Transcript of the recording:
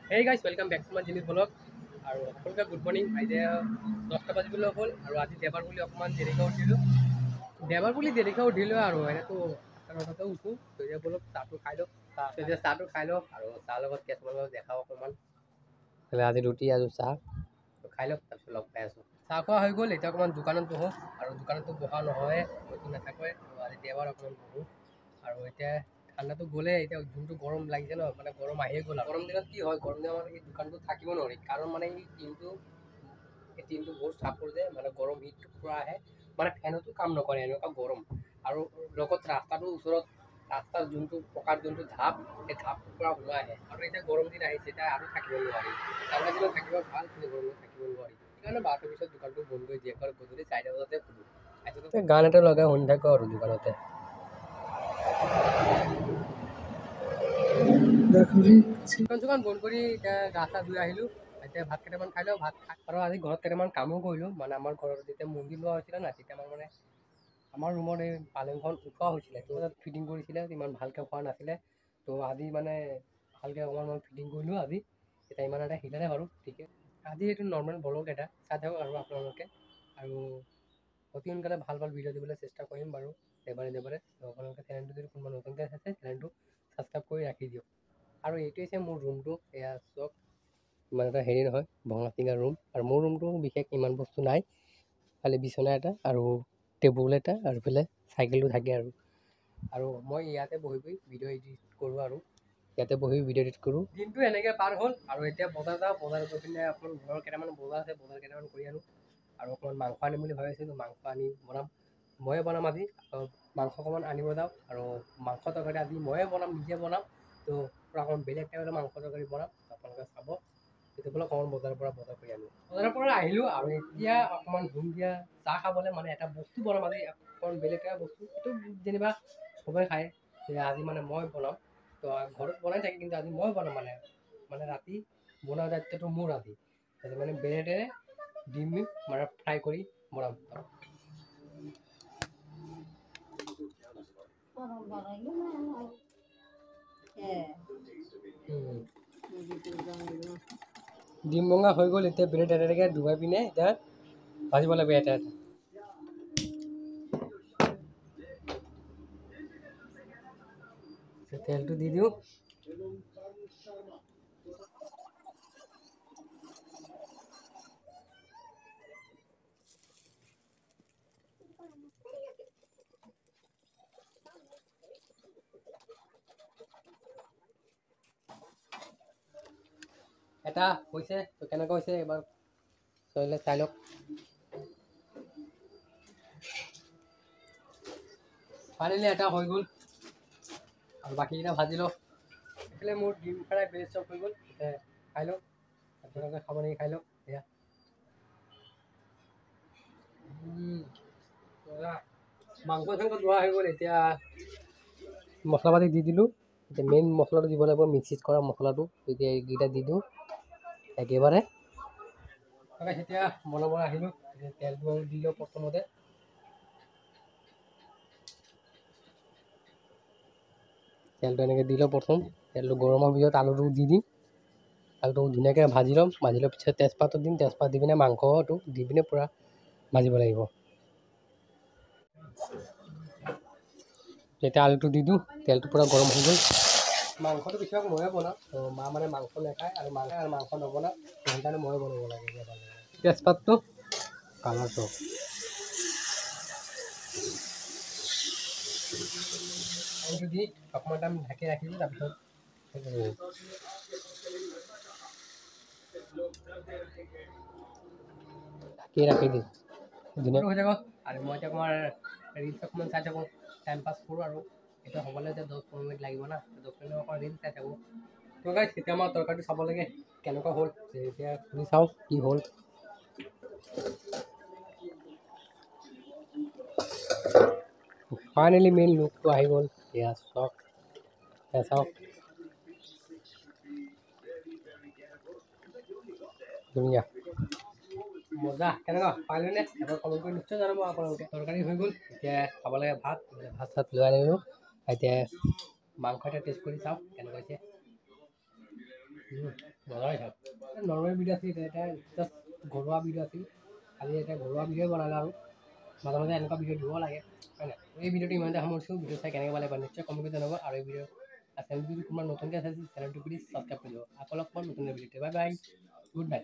Hey guys, welcome back to my Jinis vlog. আৰু সকলোকে good morning. আজি 10টা বাজিবলৈ হ'ল আৰু আজি দেওবাৰ বুলি অকণমান দেৰিকৈ উঠিলোঁ। দেওবাৰ বুলি দেৰিকৈ উঠিলোঁ আৰু এনেতো 8টা 9টাতে উঠোঁ। এতিয়া বলক চাহটো খাই লওঁ। এতিয়া চাহটো খাই লওঁ আৰু চাহ লগত কেঁচুৱাৰ লগত দেখাওঁ অকণমান। আজি ৰুটি আৰু চাহ খাই লওক, তাৰপিছত লগ পাই আছোঁ। চাহ খোৱা হৈ গ'ল, এতিয়া অকণমান দোকানত বহোঁ আৰু দোকানতো বহা নহয়, মইতো নাথাকোৱে। আজি দেওবাৰ অকণমান বহোঁ আৰু এতিয়া ঠাণ্ডাটো গ'লে এতিয়া যোনটো গৰম লাগিছে ন, মানে গৰম আহিয়ে গ'ল। গৰম দিনত কি হয়, গৰম দিনত মানে এই দোকানটোত থাকিব নোৱাৰি, কাৰণ মানে এই টিনটো বহুত চাপৰ যে, মানে গৰম হিটটো পূৰা আহে, মানে ফেনতো কাম নকৰে, এনেকুৱা গৰম। আৰু লগত ৰাস্তাটোৰ ওচৰত ৰাস্তাৰ যোনটো পকাৰ যোনটো ধাপ, সেই ধাপটো পূৰা ওলাই আহে। আৰু এতিয়া গৰম দিন আহিছে, এতিয়া আৰু থাকিব নোৱাৰি। ঠাণ্ডা দিনত থাকিব ভাল, কিন্তু গৰম দিনত থাকিব নোৱাৰি। সেইকাৰণে 12টাৰ পিছত দোকানটো বন্ধ কৰি দিয়ে, কাৰণ গধূলি 4টা বজাতে খোলোঁ। গান এটা লগাই শুনি থাকোঁ আৰু দোকানতে। দোকান বন্ধ কৰি এতিয়া গা চা ধুই আহিলোঁ। এতিয়া ভাত কেইটামান খাই লওঁ, ভাত খাই আৰু আজি ঘৰত কেইটামান কামো কৰিলোঁ। মানে আমাৰ ঘৰত যেতিয়া মন্দিৰ লোৱা হৈছিলে না, তেতিয়া মানে আমাৰ ৰুমত এই পালেংখন উঠোৱা হৈছিলে, তো তাত ফিটিং কৰিছিলে, ইমান ভালকৈ হোৱা নাছিলে। তো আজি মানে ভালকৈ অকণমান ফিটিং কৰিলোঁ আজি। এতিয়া ইমান এটা হিলা বাৰু, ঠিকে। আজি এইটো নৰ্মেল ব্লগ এটা চাই থাকক আৰু আপোনালোকে, আৰু অতি সোনকালে ভাল ভাল ভিডিঅ' দিবলৈ চেষ্টা কৰিম বাৰু, দেওবাৰে। তো আপোনালোকে চেনেলটো যদি কোনোবা নতুনকৈ আছে, চেনেলটো ছাবস্ক্ৰাইব কৰি ৰাখি দিয়ক। আৰু এইটো হৈছে মোৰ ৰুমটো, এয়া চাওক, ইমান এটা হেৰি নহয়, ভঙা চিঙা ৰুম। আৰু মোৰ ৰুমটো বিশেষ ইমান বস্তু নাই, খালি বিচনা এটা আৰু টেবুল এটা আৰু ইফালে চাইকেলটো থাকে আৰু মই ইয়াতে বহি ভিডিঅ' এডিট কৰোঁ আৰু ইয়াতে বহি ভিডিঅ' এডিট কৰোঁ। দিনটো এনেকৈ পাৰ হ'ল আৰু এতিয়া বজাৰ যাওঁ, বজাৰ গৈ পিনে অকণমান ঘৰৰ কেইটামান বজাৰ আছে, বজাৰ কেইটামান কৰি আনোঁ। আৰু অকণমান মাংস আনিম বুলি ভাবি আছিলোঁ, মাংস আনি বনাম, ময়ে বনাম আজি। মাংস অকণমান আনিব যাওঁ, আৰু মাংস তৰকাৰী আজি ময়ে বনাম, নিজে বনাম। তো পূৰা অকণমান বেলেগ টাইপৰ মাংস তৰকাৰী বনাম, আপোনালোকে চাব। তেতিয়া বোলে অকণমান বজাৰৰ পৰা বজাৰ কৰি আনো। বজাৰৰ পৰা আহিলোঁ আৰু এতিয়া অকণমান সন্ধিয়া চাহ খাবলৈ মানে এটা বস্তু বনাম আজি, অকণমান বেলেগ এটা বস্তু। এইটো যেনিবা সবেই খায়, আজি মানে মই বনাম। তো ঘৰত বনাই থাকে, কিন্তু আজি মই বনাম মানে ৰাতি বনোৱা দায়িত্বটো মোৰ আজি। মানে ব্ৰেডেৰে ডিম মানে ফ্ৰাই কৰি বনাম। ডিম ভঙা হৈ গ'ল, এতিয়া ব্ৰেড এটাকে ডুবাই পিনে এতিয়া ভাজিব লাগিব এটা এটা। তেলটো দি দিওঁ। এটা হৈছে, তো কেনেকুৱা হৈছে এবাৰ চলিলে চাই লওক। ফাইনেলি এটা হৈ গ'ল আৰু বাকীকেইটা ভাজি লওঁ। এইফালে মোৰ ডিম ফ্ৰাই ব্ৰেড চপ হৈ গ'ল, এতিয়া খাই লওক। আপোনালোকে খাব নেকি? খাই লওক। এয়া মাংস চাংস ধোৱা হৈ গ'ল, এতিয়া মছলা পাতি দি দিলোঁ। এতিয়া মেইন মছলাটো দিব লাগিব, মিক্সিত কৰা মছলাটো। এতিয়া এইকেইটা দি দিওঁ একেবাৰে। এতিয়া বনাব আহিলোঁ, তেলটো দি লওঁ প্ৰথমতে। তেলটো এনেকৈ দি লওঁ প্ৰথম, তেলটো গৰমৰ পিছত আলুটো দি দিম। আলুটো ধুনীয়াকৈ ভাজি ল'ম, ভাজি লোৱাৰ পিছত তেজপাতটো দিম, তেজপাত দি পিনে মাংসটো দি পিনে পূৰা ভাজিব লাগিব। এতিয়া আলুটো দি দিওঁ, তেলটো পূৰা গৰম হৈ গ'ল। মাংসটো বেছিভাগ ময়ে বনাওঁ, তো মা মানে মাংস নাখায় আৰু মাংস নবনাওঁ, সেইকাৰণে ময়ে বনাব লাগে। তেজপাতটো, কালাৰটো আলুটো দি অকণমান টাইম ঢাকি ৰাখিলোঁ, তাৰপিছত ঢাকি ৰাখি দিওঁ ধুনীয়াকৈ হৈ যাব। আৰু মই এতিয়া তোমাৰ ৰিলচ অকণমান চাই থাকোঁ, টাইম পাছ কৰোঁ। আৰু এতিয়া হ'বলৈ এতিয়া 10-15 মিনিট লাগিব না, 10 মিনিট অকণমান ৰিলচ চাই থাকোঁ। তো গাইছ, এতিয়া আমাৰ তৰকাৰীটো চাব লাগে কেনেকুৱা হ'ল, এতিয়া শুনি চাওঁ কি হ'ল। ফাইনেলি মেইন লুকটো আহি গ'ল, এয়া চাওক, এয়া চাওক, ধুনীয়া মজা। কেনেকুৱা পাৰিলেনে? এবাৰ কমেণ্ট কৰি নিশ্চয় জনাব আপোনালোকে। তৰকাৰী হৈ গ'ল, এতিয়া খাব লাগে ভাত। ভাত চাত লৈ আনিলোঁ, এতিয়া মাংস এটা টেষ্ট কৰি চাওঁ কেনেকুৱা হৈছে। মজা হৈছে নৰ্মেল ভিডিঅ' আছিল এটা জাষ্ট ঘৰুৱা ভিডিঅ' আছিল খালি এতিয়া ঘৰুৱা ভিডিঅ' বনালে আৰু মাজে মাজে এনেকুৱা ভিডিঅ' দিব লাগে হয় নাই এই ভিডিঅ'টো ইমানতে সামৰিছোঁ ভিডিঅ' চাই কেনেকৈ পালে নিশ্চয় কমেণ্ট জনাব আৰু এই ভিডিঅ' চেনেলটো যদি তোমাৰ নতুনকৈ আছে চেনেলটো প্লিজ ছাবস্ক্ৰাইব কৰি দিব আকৌ লগ পাম নতুন ভিডিঅ'টো বাই বাই গুড বাই